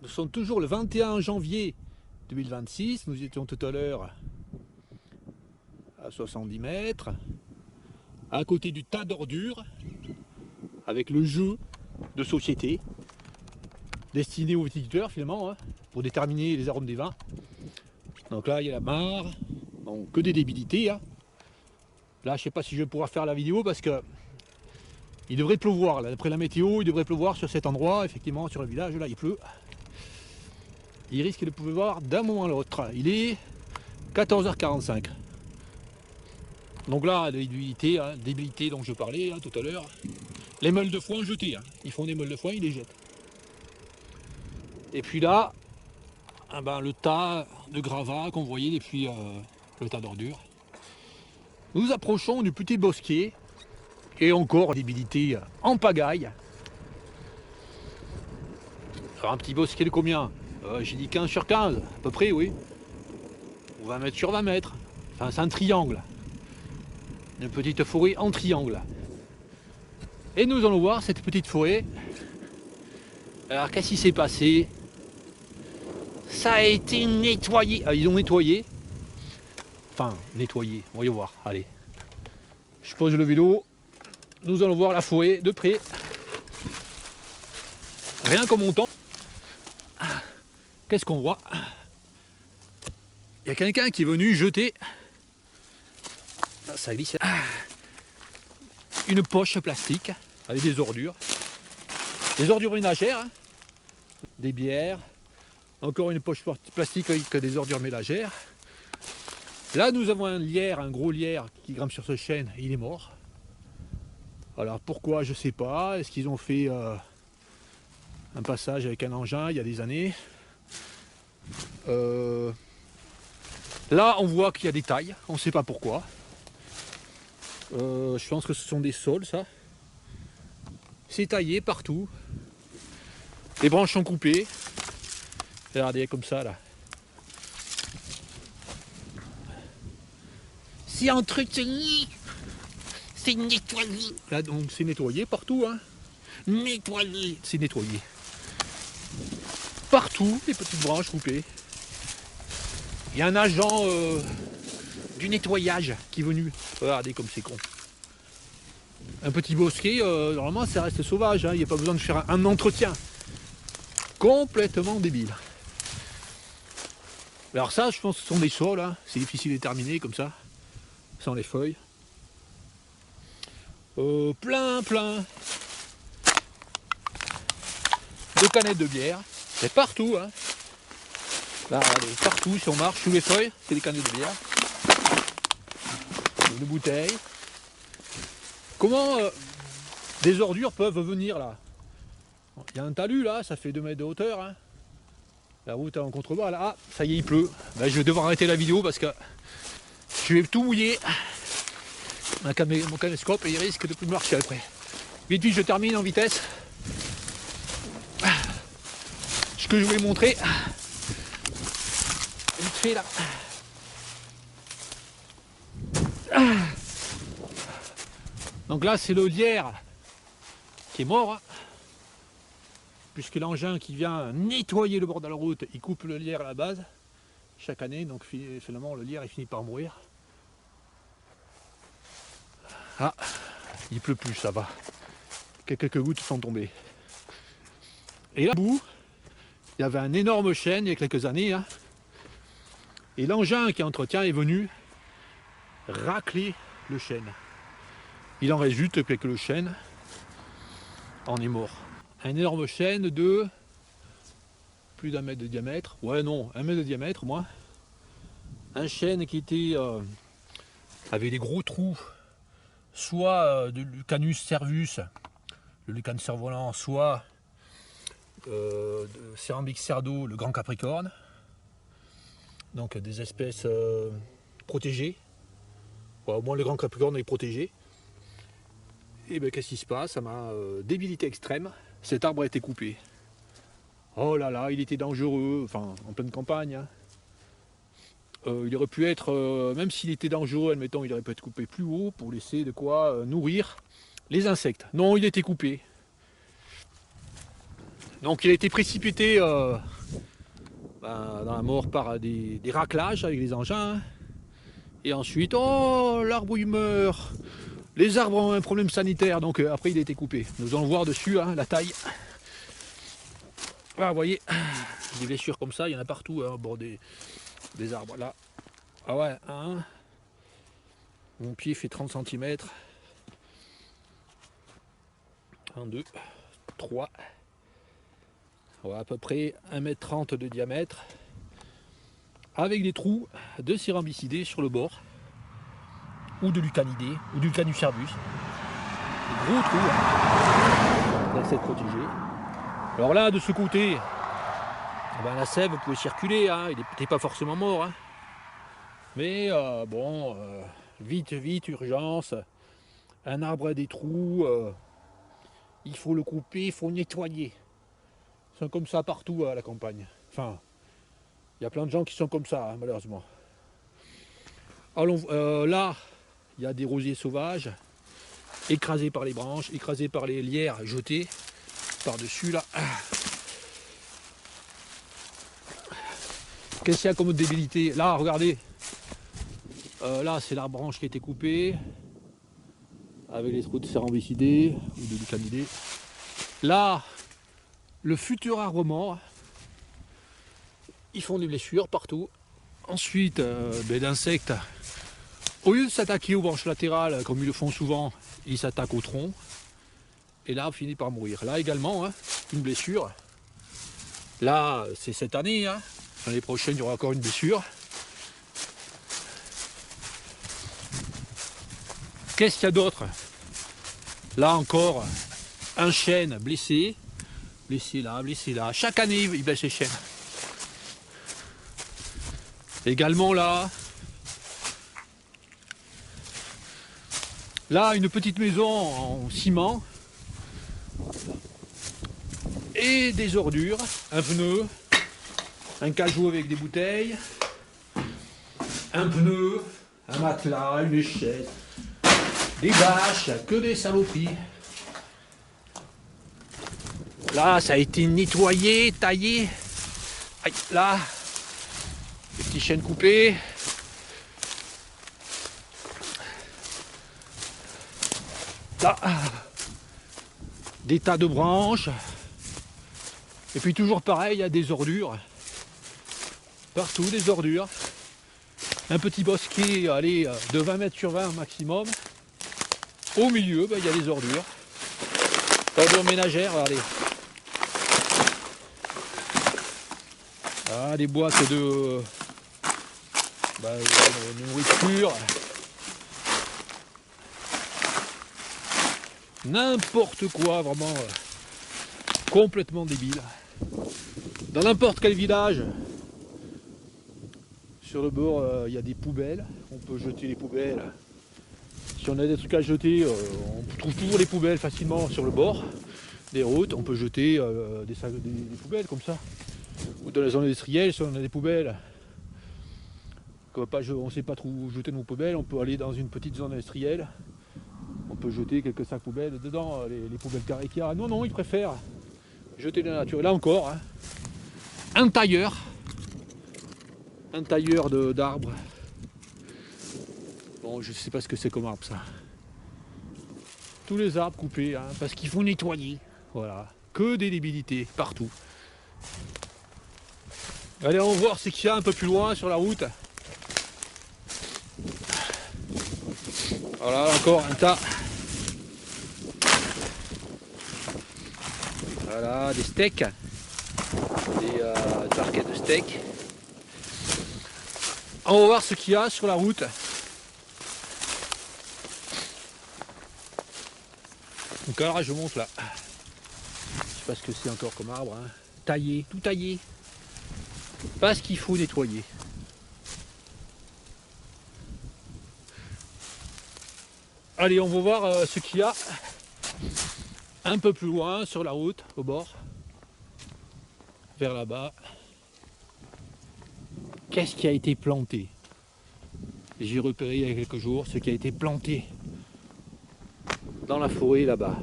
Nous sommes toujours le 21 janvier 2026. Nous étions tout à l'heure à 70 mètres, à côté du tas d'ordures, avec le jeu de société destiné aux viticulteurs finalement, hein, pour déterminer les arômes des vins. Donc là, il y a la mare, donc que des débilités. Hein. Là, je ne sais pas si je vais pouvoir faire la vidéo parce que il devrait pleuvoir. D'après la météo, il devrait pleuvoir sur cet endroit. Effectivement, sur le village, là, il pleut. Il risque de pleuvoir d'un moment à l'autre. Il est 14h45. Donc là, débilité, hein, débilité dont je parlais hein, tout à l'heure. Les meules de foin jetées. Hein. Ils font des meules de foin, ils les jettent. Et puis là, eh ben, le tas de gravats qu'on voyait depuis le tas d'ordures. Nous approchons du petit bosquet. Et encore débilité en pagaille. Alors un petit bosquet de combien j'ai dit 15 sur 15, à peu près, oui. Ou 20 mètres sur 20 mètres. Enfin, c'est un triangle. Une petite forêt en triangle. Et nous allons voir cette petite forêt. Alors, qu'est-ce qui s'est passé? Ça a été nettoyé. Ah, ils ont nettoyé. Enfin, nettoyé. On va y voir. Allez. Je pose le vélo. Nous allons voir la forêt de près. Rien qu'en montant. Qu'est-ce qu'on voit? Il y a quelqu'un qui est venu jeter. Ça glisse. Une poche plastique avec des ordures. Des ordures ménagères. Hein. Des bières. Encore une poche plastique avec des ordures ménagères. Là, nous avons un lierre, un gros lierre qui grimpe sur ce chêne. Il est mort. Alors pourquoi, je ne sais pas. Est-ce qu'ils ont fait un passage avec un engin il y a des années? Là, on voit qu'il y a des tailles. On ne sait pas pourquoi. Je pense que ce sont des saules, ça. C'est taillé partout. Les branches sont coupées. Regardez, comme ça, là. C'est entretenu. C'est nettoyé. Là, donc, c'est nettoyé partout, hein. Nettoyé. C'est nettoyé. Partout, les petites branches coupées. Il y a un agent du nettoyage qui est venu. Regardez comme c'est con. Un petit bosquet, normalement ça reste sauvage, hein. Il n'y a pas besoin de faire un entretien. Complètement débile. Alors ça, je pense que ce sont des sols, hein. C'est difficile à déterminer comme ça, sans les feuilles. Plein de canettes de bière. C'est partout, hein. Là, regardez, partout, si on marche sous les feuilles, c'est des canettes de bière. Des bouteilles. Comment des ordures peuvent venir là? Il y a un talus là, ça fait 2 mètres de hauteur. Hein. La route est en contrebas là. Ah, ça y est, il pleut. Ben, je vais devoir arrêter la vidéo parce que je vais tout mouiller. Mon caméscope et il risque de plus marcher après. Vite, je termine en vitesse. Ce que je voulais montrer. Vite fait là. Donc là, c'est le lierre qui est mort. Hein. Puisque l'engin qui vient nettoyer le bord de la route, il coupe le lierre à la base. Chaque année, donc finalement, le lierre il finit par mourir. Ah, il pleut plus, ça va. Quelques gouttes sont tombées. Et là, au bout, il y avait un énorme chêne il y a quelques années. Hein. Et l'engin qui entretient est venu racler le chêne. Il en résulte que le chêne en est mort. Un énorme chêne de plus d'1 mètre de diamètre. Ouais, non, 1 mètre de diamètre, moi. Un chêne qui était avait des gros trous, soit de Lucanus cervus, le Lucanus cerf-volant, soit de Cerambyx cerdo, le grand capricorne. Donc des espèces protégées. Ouais, au moins le grand capricorne est protégé. Et bien qu'est-ce qui se passe? Ça m'a débilité extrême. Cet arbre a été coupé. Oh là là, il était dangereux, enfin en pleine campagne. Hein. Il aurait pu être, même s'il était dangereux, admettons, il aurait pu être coupé plus haut pour laisser de quoi nourrir les insectes. Non, il était coupé. Donc il a été précipité dans la mort par des raclages avec les engins. Et ensuite, oh, l'arbre il meurt. Les arbres ont un problème sanitaire, donc après il a été coupé. Nous allons voir dessus hein, la taille. Voilà, vous voyez, des blessures comme ça, il y en a partout hein, au bord des arbres. Là, ah ouais, hein. Mon pied fait 30 cm. 1, 2, 3. Ouais, à peu près 1,30 m de diamètre. Avec des trous de cérambycidés sur le bord. Ou de lucanidés, ou du canucervus. Des gros trous hein, pour essayer de protéger. Alors là, de ce côté, ben, la sève pouvait circuler, hein, il n'était pas forcément mort. Hein. Mais bon, vite, urgence. Un arbre a des trous, il faut le couper, il faut nettoyer. Ils sont comme ça partout à la campagne. Enfin, il y a plein de gens qui sont comme ça, hein, malheureusement. Alors, là, il y a des rosiers sauvages, écrasés par les branches, écrasés par les lierres jetées par-dessus là. Qu'est-ce qu'il y a comme débilité? Là, regardez. Là, c'est la branche qui a été coupée avec les trous de cérambycidés ou de lucanidés. Là, le futur arbre mort. Ils font des blessures partout. Ensuite, d'insectes. Au lieu de s'attaquer aux branches latérales, comme ils le font souvent, ils s'attaquent au tronc. Et là, on finit par mourir. Là également, hein, une blessure. Là, c'est cette année. Hein. L'année prochaine, il y aura encore une blessure. Qu'est-ce qu'il y a d'autre? Là encore, un chêne blessé. Blessé là, blessé là. Chaque année, il blesse les chênes. Également là. Là, une petite maison en ciment. Et des ordures, un pneu, un cajou avec des bouteilles, un pneu, un matelas, une échelle, des bâches, que des saloperies. Là, ça a été nettoyé, taillé. Aïe, là, des petits chênes coupés. Là, des tas de branches. Et puis toujours pareil, il y a des ordures. Partout, des ordures. Un petit bosquet, allez, de 20 mètres sur 20 maximum. Au milieu, il y a des ordures. Ordures ménagères, regardez. Ah, des boîtes de nourriture. N'importe quoi, vraiment complètement débile. Dans n'importe quel village, sur le bord, il y a des poubelles. On peut jeter les poubelles. Si on a des trucs à jeter, on trouve toujours les poubelles facilement sur le bord des routes. On peut jeter des poubelles comme ça. Ou dans les zones industrielles, si on a des poubelles, on ne sait pas trop où jeter nos poubelles, on peut aller dans une petite zone industrielle. On peut jeter quelques sacs poubelles dedans, les poubelles carrées qu'il y a. Non, ils préfèrent jeter dans la nature. Et là encore, hein, un tailleur d'arbres. Bon, je ne sais pas ce que c'est comme arbre ça. Tous les arbres coupés, hein, parce qu'il faut nettoyer. Voilà, que des débilités partout. Allez, on va voir ce qu'il y a un peu plus loin sur la route. Voilà, encore un tas. Voilà, des steaks, des barquettes de steaks. On va voir ce qu'il y a sur la route. Donc alors je monte là. Je sais pas ce que c'est encore comme arbre. Hein. Taillé, tout taillé. Parce qu'il faut nettoyer. Allez, on va voir ce qu'il y a un peu plus loin sur la route, au bord, vers là-bas. Qu'est-ce qui a été planté? J'ai repéré il y a quelques jours ce qui a été planté dans la forêt là-bas.